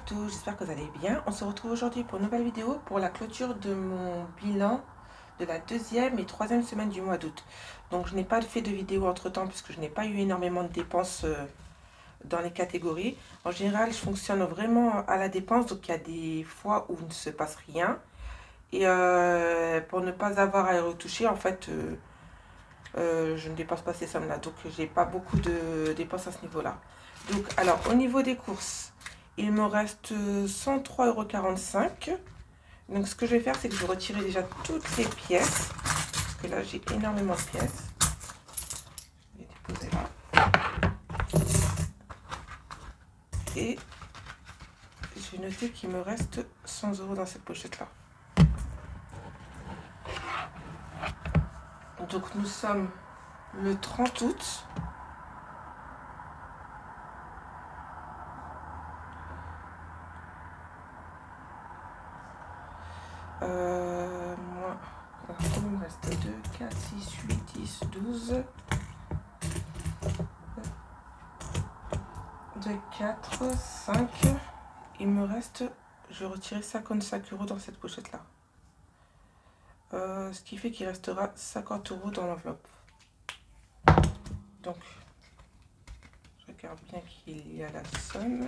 tous, j'espère que vous allez bien. On se retrouve aujourd'hui pour une nouvelle vidéo pour la clôture de mon bilan de la deuxième et troisième semaine du mois d'août. Donc je n'ai pas fait de vidéo entre temps puisque je n'ai pas eu énormément de dépenses dans les catégories. En général, je fonctionne vraiment à la dépense, donc il y a des fois où il ne se passe rien. Et pour ne pas avoir à y retoucher, en fait, je ne dépense pas ces sommes-là. Donc j'ai pas beaucoup de dépenses à ce niveau-là. Donc alors au niveau des courses, il me reste 103,45 €. Donc ce que je vais faire, c'est que je vais retirer déjà toutes ces pièces. Parce que là, j'ai énormément de pièces. Je vais les déposer là. Et je vais noter qu'il me reste 100 € dans cette pochette-là. Donc nous sommes le 30 août. Moi, il me reste 2, 4, 6, 8, 10, 12. 2, 4, 5. Il me reste, je vais retirer 55 € dans cette pochette-là. Ce qui fait qu'il restera 50 € dans l'enveloppe. Donc, je regarde bien qu'il y a la somme.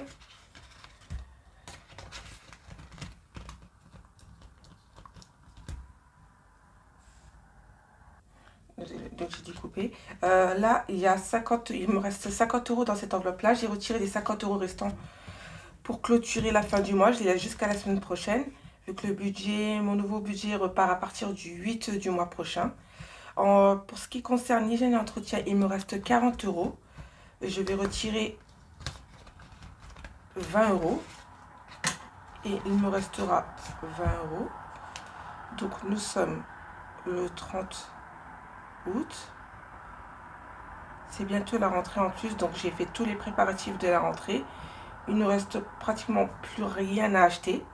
Donc j'ai découpé. Là, il me reste 50 € dans cette enveloppe-là. J'ai retiré les 50 € restants pour clôturer la fin du mois. Je les laisse jusqu'à la semaine prochaine. Vu que mon nouveau budget repart à partir du 8 du mois prochain. Pour ce qui concerne l'hygiène et entretien, il me reste 40 €. Je vais retirer 20 €. Et il me restera 20 €. Donc nous sommes le 30 août. C'est bientôt la rentrée en plus, donc j'ai fait tous les préparatifs de la rentrée. Il ne reste pratiquement plus rien à acheter.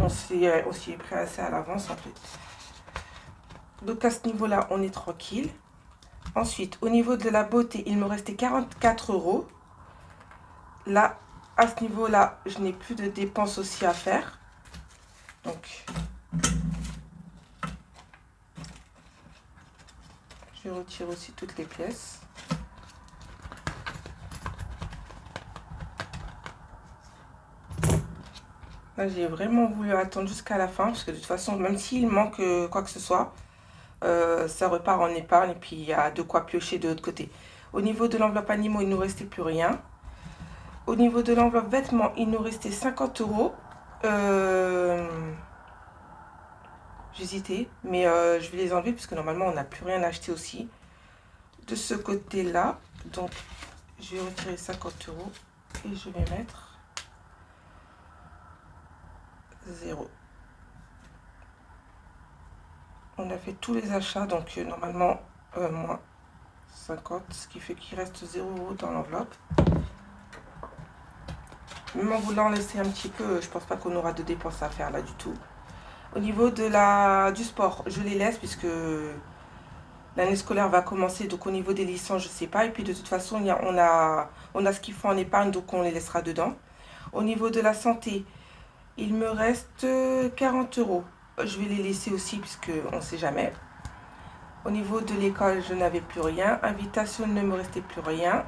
On s'y est pris assez à l'avance en fait. Donc à ce niveau-là, on est tranquille. Ensuite, au niveau de la beauté, il me restait 44 €. Là, à ce niveau-là, je n'ai plus de dépenses aussi à faire. Donc, je retire aussi toutes les pièces. Là, j'ai vraiment voulu attendre jusqu'à la fin, parce que de toute façon, même s'il manque quoi que ce soit, ça repart en épargne, et puis il y a de quoi piocher de l'autre côté. Au niveau de l'enveloppe animaux, il ne nous restait plus rien. Au niveau de l'enveloppe vêtements, il nous restait 50 €. J'hésitais, mais je vais les enlever, puisque normalement, on n'a plus rien à acheter aussi. De ce côté-là, donc, je vais retirer 50 € et je vais mettre 0. On a fait tous les achats, donc normalement, moins 50, ce qui fait qu'il reste 0 € dans l'enveloppe. Même en voulant laisser un petit peu, je pense pas qu'on aura de dépenses à faire là du tout. Au niveau du sport, je les laisse puisque l'année scolaire va commencer, donc au niveau des licences, je sais pas. Et puis de toute façon, on a ce qu'il faut en épargne, donc on les laissera dedans. Au niveau de la santé, il me reste 40 €. Je vais les laisser aussi puisque on ne sait jamais. Au niveau de l'école, je n'avais plus rien. Invitation, il ne me restait plus rien.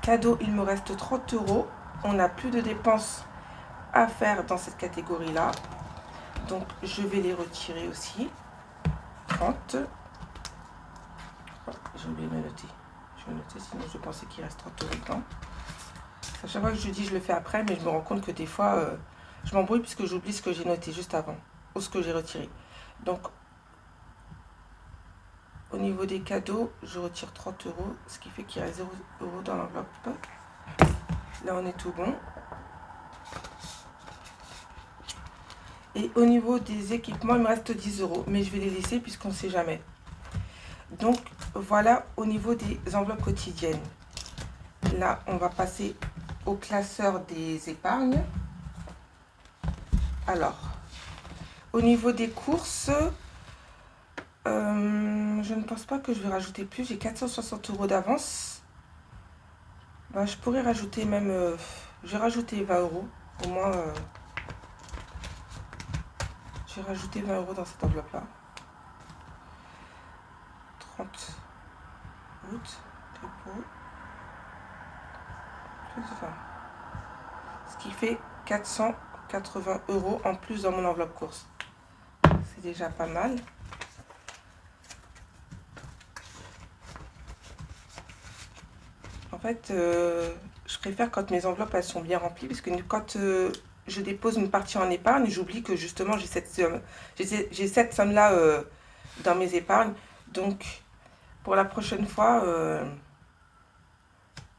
Cadeau, il me reste 30 €. On n'a plus de dépenses à faire dans cette catégorie-là. Donc, je vais les retirer aussi. 30. J'ai oublié de le noter. Je vais noter, sinon je pensais qu'il reste 30 € dedans. À chaque fois que je dis, je le fais après, mais je me rends compte que des fois, je m'embrouille puisque j'oublie ce que j'ai noté juste avant, ou ce que j'ai retiré. Donc, au niveau des cadeaux, je retire 30 €, ce qui fait qu'il reste 0 € dans l'enveloppe. Là, on est tout bon. Et au niveau des équipements, il me reste 10 €, mais je vais les laisser puisqu'on ne sait jamais. Donc, voilà au niveau des enveloppes quotidiennes. Là, on va passer au classeur des épargnes. Alors, au niveau des courses, je ne pense pas que je vais rajouter plus. J'ai 460 € d'avance. Ben, je pourrais rajouter même... je vais rajouter 20 €. Au moins, j'ai rajouté 20 € dans cette enveloppe-là. 30 août, dépôt, plus 20. Ce qui fait 480 € en plus dans mon enveloppe course. C'est déjà pas mal. En fait, je préfère quand mes enveloppes elles sont bien remplies, parce que quand je dépose une partie en épargne, j'oublie que justement j'ai cette somme-là dans mes épargnes. Donc, pour la prochaine fois,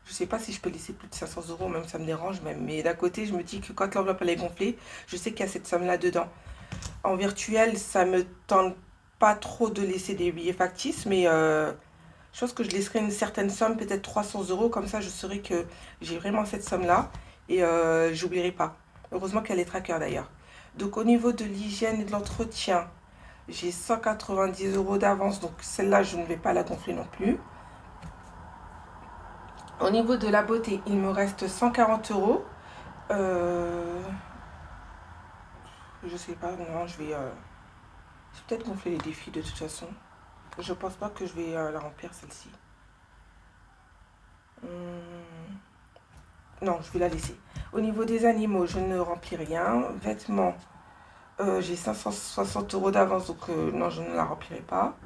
je sais pas si je peux laisser plus de 500 €, même ça me dérange même. Mais d'un côté, je me dis que quand l'enveloppe elle est gonflée, je sais qu'il y a cette somme-là dedans. En virtuel, ça me tente pas trop de laisser des billets factices, mais je pense que je laisserai une certaine somme, peut-être 300 €, comme ça je saurai que j'ai vraiment cette somme-là et j'oublierai pas. Heureusement qu'elle est tracker d'ailleurs. Donc au niveau de l'hygiène et de l'entretien, j'ai 190 € d'avance, donc celle-là je ne vais pas la gonfler non plus. Au niveau de la beauté, il me reste 140 €. Je sais pas, non, je vais peut-être gonfler les défis de toute façon. Je pense pas que je vais la remplir celle-ci. Non, je vais la laisser. Au niveau des animaux, je ne remplis rien. Vêtements, j'ai 560 € d'avance, donc non, je ne la remplirai pas.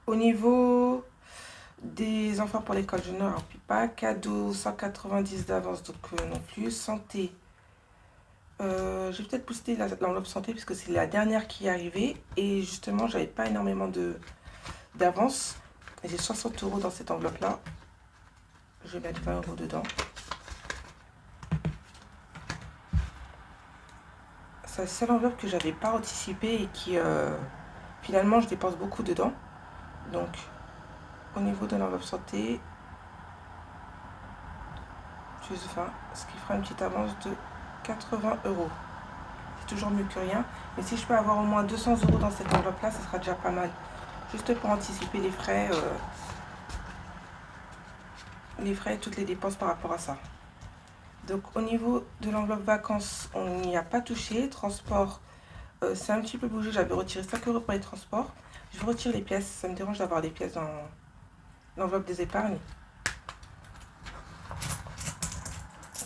Au niveau des enfants pour l'école, je ne remplis pas. Cadeaux, 190 d'avance, donc non plus. Santé, je vais peut-être booster l'enveloppe santé, puisque c'est la dernière qui est arrivée. Et justement, j'avais pas énormément d'avance. J'ai 60 € dans cette enveloppe-là. Je vais mettre 20 € dedans. C'est la seule enveloppe que j'avais pas anticipée et qui finalement je dépense beaucoup dedans. Donc au niveau de l'enveloppe santé, plus 20, ce qui fera une petite avance de 80 €. C'est toujours mieux que rien. Mais si je peux avoir au moins 200 € dans cette enveloppe là, ce sera déjà pas mal. Juste pour anticiper les frais et toutes les dépenses par rapport à ça. Donc au niveau de l'enveloppe vacances, on n'y a pas touché. Transport, c'est un petit peu bougé. J'avais retiré 5 € pour les transports. Je retire les pièces. Ça me dérange d'avoir des pièces dans l'enveloppe des épargnes.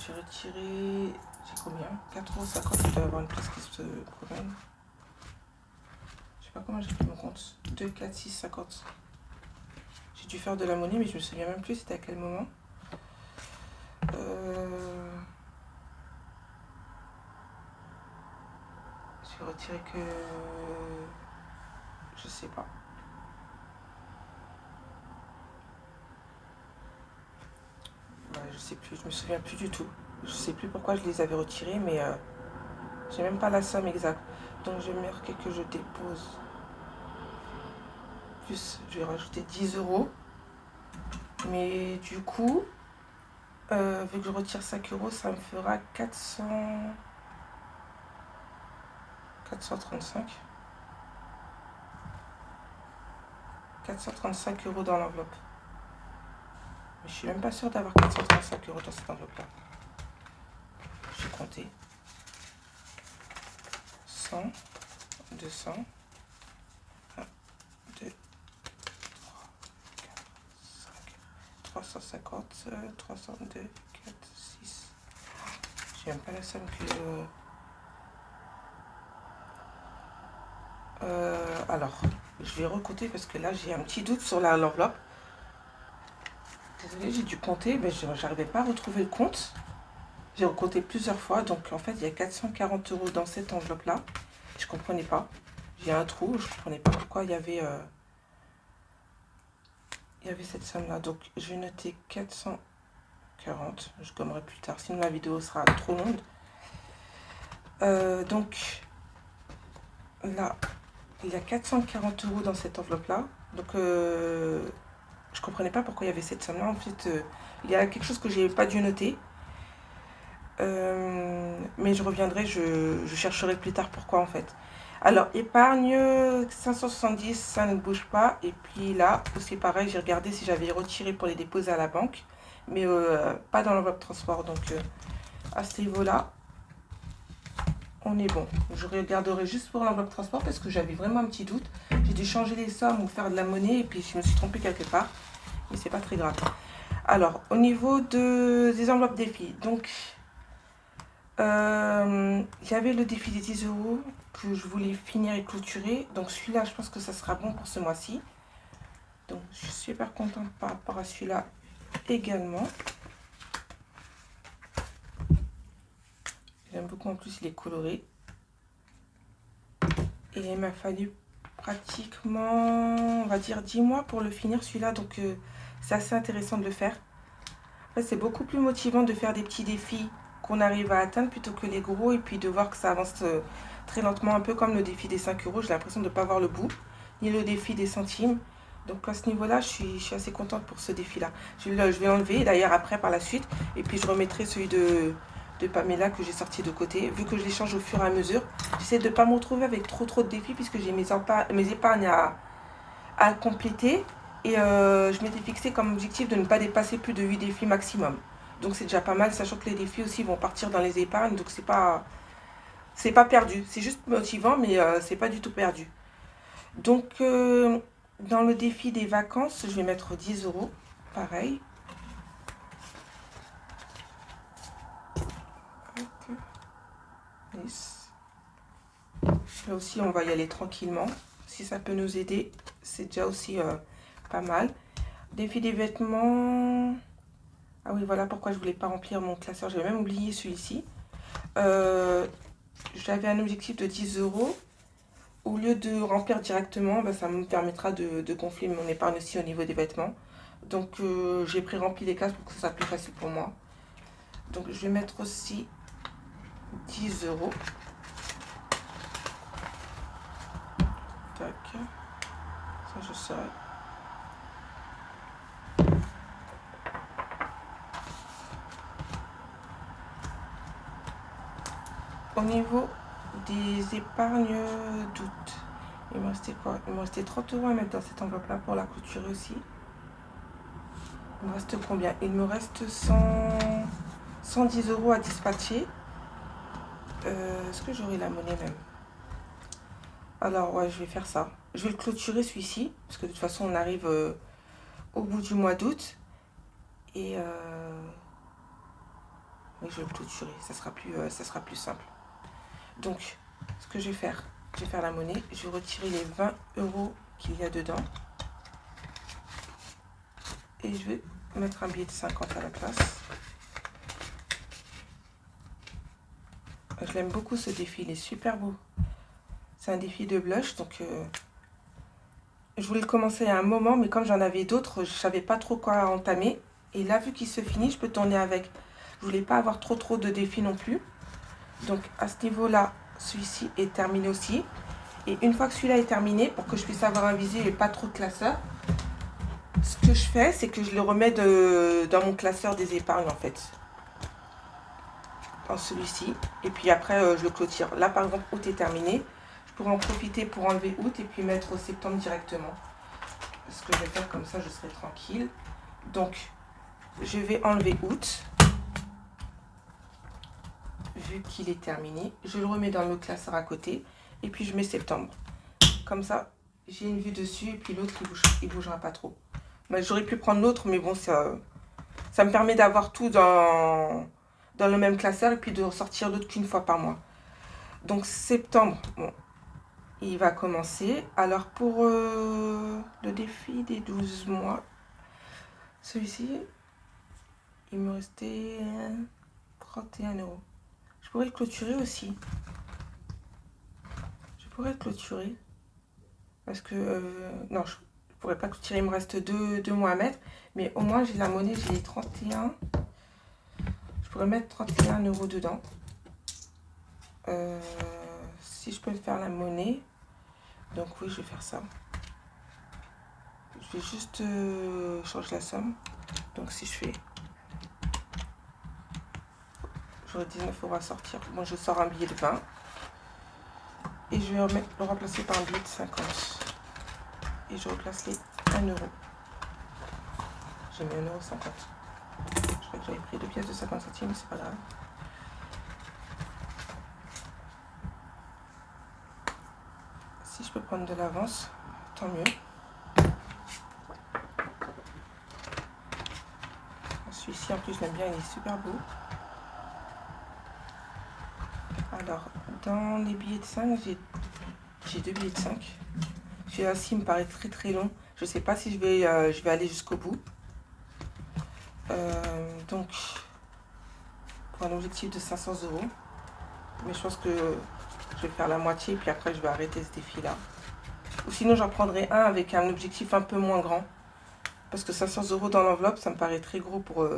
J'ai retiré... J'ai combien? 4,50 €. Il doit y avoir une pièce qui se promène. Je sais pas comment j'ai fait mon compte. 2, 4, 6, 50. J'ai dû faire de la monnaie, mais je me souviens même plus c'était à quel moment. J'ai retiré que... Je sais pas. Ouais, je sais plus, je me souviens plus du tout. Je sais plus pourquoi je les avais retirés, mais j'ai même pas la somme exacte. Donc je vais marquer que je dépose. Plus, je vais rajouter 10 €. Mais du coup, vu que je retire 5 €, ça me fera 435 € dans l'enveloppe. Mais je suis même pas sûre d'avoir 435 € dans cette enveloppe-là. Je vais compter. 100, 200, 1, 2, 3, 4, 5, 350, 302, 4, 6. J'ai même pas la somme que... alors, je vais recompter parce que là, j'ai un petit doute sur l'enveloppe. Désolée, j'ai dû compter, mais je n'arrivais pas à retrouver le compte. J'ai recompté plusieurs fois, donc en fait, il y a 440 € dans cette enveloppe-là. Je ne comprenais pas. J'ai un trou, je ne comprenais pas pourquoi il y avait cette somme-là. Donc, je vais noter 440. Je gommerai plus tard, sinon la vidéo sera trop longue. Donc, là, il y a 440 € dans cette enveloppe-là. Donc, je comprenais pas pourquoi il y avait cette somme-là. En fait, il y a quelque chose que j'ai pas dû noter. Mais je reviendrai, je chercherai plus tard pourquoi en fait. Alors, épargne 570, ça ne bouge pas. Et puis là, c'est pareil, j'ai regardé si j'avais retiré pour les déposer à la banque. Mais pas dans l'enveloppe transport. Donc, à ce niveau-là, on est bon. Je regarderai juste pour l'enveloppe transport parce que j'avais vraiment un petit doute. J'ai dû changer les sommes ou faire de la monnaie et puis je me suis trompée quelque part. Mais c'est pas très grave. Alors, au niveau des enveloppes défis, donc il y avait le défi des 10 € que je voulais finir et clôturer. Donc celui-là, je pense que ça sera bon pour ce mois-ci. Donc je suis super contente par rapport à celui-là également. J'aime beaucoup, en plus il est coloré. Et il m'a fallu pratiquement, on va dire 10 mois pour le finir celui-là. Donc c'est assez intéressant de le faire. En fait, c'est beaucoup plus motivant de faire des petits défis qu'on arrive à atteindre plutôt que les gros. Et puis de voir que ça avance très lentement. Un peu comme le défi des 5 €. J'ai l'impression de ne pas voir le bout. Ni le défi des centimes. Donc à ce niveau-là, je suis assez contente pour ce défi-là. Je vais l'enlever d'ailleurs après par la suite. Et puis je remettrai celui de Pamela que j'ai sorti de côté. Vu que je les change au fur et à mesure, j'essaie de ne pas me retrouver avec trop de défis puisque j'ai mes épargnes à compléter. Et je m'étais fixé comme objectif de ne pas dépasser plus de 8 défis maximum. Donc c'est déjà pas mal, sachant que les défis aussi vont partir dans les épargnes. Donc c'est pas perdu. C'est juste motivant, mais c'est pas du tout perdu. Donc dans le défi des vacances, je vais mettre 10 €. Pareil. Là aussi, on va y aller tranquillement. Si ça peut nous aider, c'est déjà aussi pas mal. Défi des vêtements. Ah oui, voilà pourquoi je voulais pas remplir mon classeur. J'avais même oublié celui-ci. J'avais un objectif de 10 €. Au lieu de remplir directement, ça me permettra de gonfler mon épargne aussi au niveau des vêtements. Donc j'ai pré-rempli les cases pour que ce soit plus facile pour moi. Donc je vais mettre aussi 10 €. Tac. Ça je sais. Au niveau des épargnes d'août, il me restait quoi? Il me restait 30 € à mettre dans cette enveloppe-là pour la clôturer aussi. Il me reste combien? Il me reste 110 € à dispatcher. Est-ce que j'aurai la monnaie même? Alors ouais, je vais faire ça. Je vais le clôturer celui-ci, parce que de toute façon on arrive au bout du mois d'août. Et oui, je vais le clôturer, ça sera plus simple. Donc, ce que je vais faire la monnaie. Je vais retirer les 20 € qu'il y a dedans. Et je vais mettre un billet de 50 à la place. Je l'aime beaucoup ce défi, il est super beau. C'est un défi de blush, donc je voulais le commencer à un moment, mais comme j'en avais d'autres, je savais pas trop quoi entamer. Et là, vu qu'il se finit, je peux tourner avec. Je voulais pas avoir trop de défis non plus. Donc à ce niveau-là, celui-ci est terminé aussi. Et une fois que celui-là est terminé, pour que je puisse avoir un visier et pas trop de classeur, ce que je fais, c'est que je le remets dans mon classeur des épargnes en fait. Dans celui-ci. Et puis après, je le clôture. Là, par exemple, août est terminé. Je pourrais en profiter pour enlever août et puis mettre septembre directement. Ce que je vais faire comme ça, je serai tranquille. Donc, je vais enlever août. Vu qu'il est terminé, je le remets dans le classeur à côté. Et puis, je mets septembre. Comme ça, j'ai une vue dessus. Et puis l'autre, il bougera pas trop. J'aurais pu prendre l'autre, mais bon, ça me permet d'avoir tout dans le même classeur et puis de ressortir l'autre qu'une fois par mois. Donc septembre, bon, il va commencer. Alors pour le défi des 12 mois, celui-ci, il me restait 31 €. Je pourrais le clôturer aussi. Parce que, non, je pourrais pas clôturer, il me reste 2 mois à mettre. Mais au moins, j'ai la monnaie, j'ai les 31. Je pourrais mettre 31 € dedans. Si je peux faire la monnaie. Donc oui, je vais faire ça. Je vais juste changer la somme. Donc si je fais... J'aurai 19 € à sortir. Bon, je sors un billet de 20. Et je vais le remplacer par un billet de 50. Et je replace les 1 €. J'ai mis 1,50 €. Je crois que j'avais pris 2 pièces de 50 centimes, mais c'est pas grave. Si je peux prendre de l'avance, tant mieux. Celui-ci, en plus, je l'aime bien, il est super beau. Alors, dans les billets de 5, j'ai 2 billets de 5. Celui-là-ci me paraît très très long. Je ne sais pas si je vais aller jusqu'au bout. Donc, pour un objectif de 500 €. Mais je pense que je vais faire la moitié et puis après je vais arrêter ce défi-là. Ou sinon j'en prendrai un avec un objectif un peu moins grand. Parce que 500 € dans l'enveloppe, ça me paraît très gros pour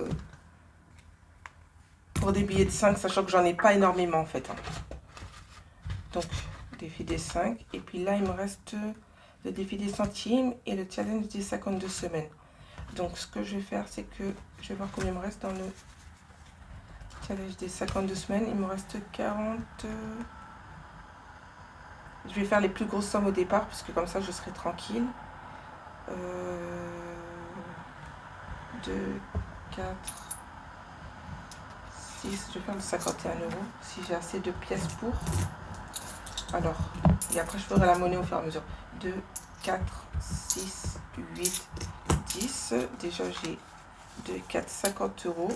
des billets de 5, sachant que j'en ai pas énormément en fait. Donc, défi des 5. Et puis là, il me reste le défi des centimes et le challenge des 52 semaines. Donc, ce que je vais faire, c'est que je vais voir combien il me reste dans le challenge des 52 semaines. Il me reste 40... Je vais faire les plus grosses sommes au départ, puisque comme ça, je serai tranquille. 2, 4, 6... Je vais faire le 51 €, si j'ai assez de pièces pour... Alors, et après je ferai la monnaie au fur et à mesure. 2, 4, 6, 8, 10. Déjà j'ai 2, 4, 50 €.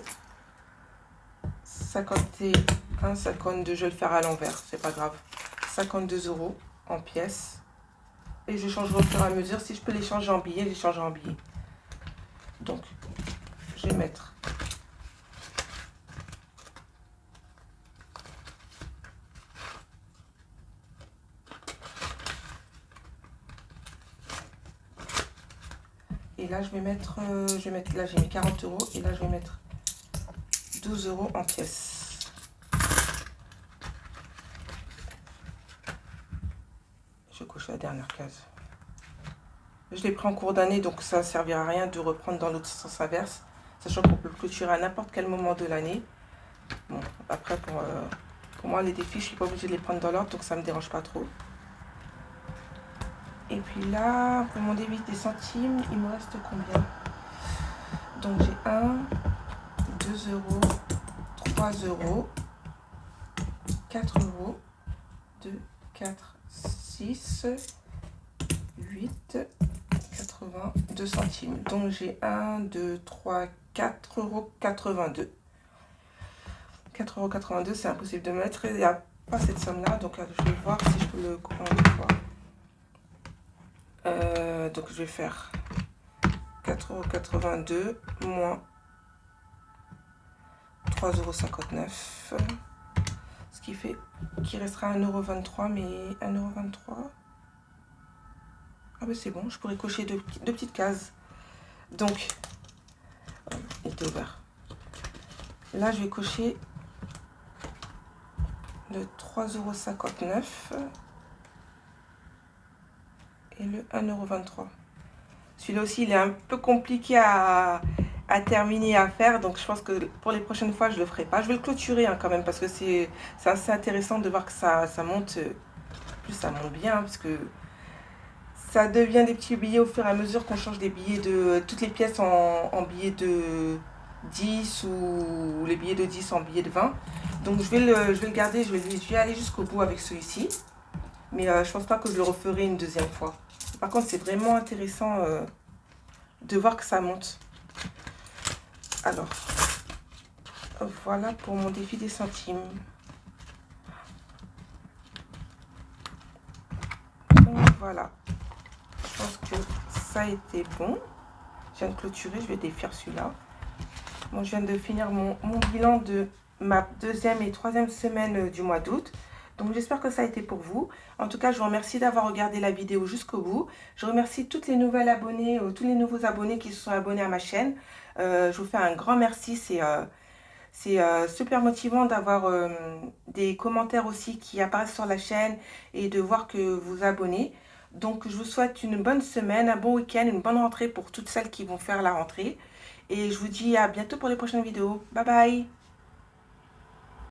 51, 52, je vais le faire à l'envers, c'est pas grave. 52 € en pièces. Et je changerai au fur et à mesure. Si je peux les changer en billets, les changer en billets. Donc, je vais mettre... Et là, je vais mettre, là j'ai mis 40 € et là je vais mettre 12 € en pièces. Je coche la dernière case. Je l'ai pris en cours d'année, donc ça ne servira à rien de reprendre dans l'autre sens inverse, sachant qu'on peut clôturer à n'importe quel moment de l'année. Bon, après pour moi les défis, je suis pas obligée de les prendre dans l'ordre, donc ça me dérange pas trop. Et puis là, pour mon défi des centimes, il me reste combien? Donc j'ai 1, 2 €, 3 €, 4 €, 2, 4, 6, 8, 82 centimes. Donc j'ai 1, 2, 3, 4 €, 82. 4,82 €, c'est impossible de mettre. Il n'y a pas cette somme-là, donc je vais voir si je peux le prendre une fois. Donc je vais faire 4,82 € moins 3,59 €. Ce qui fait qu'il restera 1,23 €, mais 1,23 €. Ah ben c'est bon, je pourrais cocher deux petites cases. Donc, il était ouvert. Là, je vais cocher le 3,59 € et le 1,23 €. Celui-là aussi, il est un peu compliqué à terminer, à faire. Donc, je pense que pour les prochaines fois, je ne le ferai pas. Je vais le clôturer quand même parce que c'est assez intéressant de voir que ça monte. En plus, ça monte bien parce que ça devient des petits billets au fur et à mesure qu'on change des billets de... Toutes les pièces en billets de 10 ou les billets de 10 en billets de 20. Donc, je vais le garder. Je vais aller jusqu'au bout avec celui-ci. Mais je pense pas que je le referai une deuxième fois. Par contre, c'est vraiment intéressant de voir que ça monte. Alors, voilà pour mon défi des centimes. Donc, voilà. Je pense que ça a été bon. Je viens de clôturer, je vais défaire celui-là. Bon, je viens de finir mon bilan de ma deuxième et troisième semaine du mois d'août. Donc j'espère que ça a été pour vous. En tout cas, je vous remercie d'avoir regardé la vidéo jusqu'au bout. Je remercie toutes les nouvelles abonnées, tous les nouveaux abonnés qui se sont abonnés à ma chaîne. Je vous fais un grand merci. C'est super motivant d'avoir des commentaires aussi qui apparaissent sur la chaîne et de voir que vous vous abonnez. Donc je vous souhaite une bonne semaine, un bon week-end, une bonne rentrée pour toutes celles qui vont faire la rentrée. Et je vous dis à bientôt pour les prochaines vidéos. Bye bye!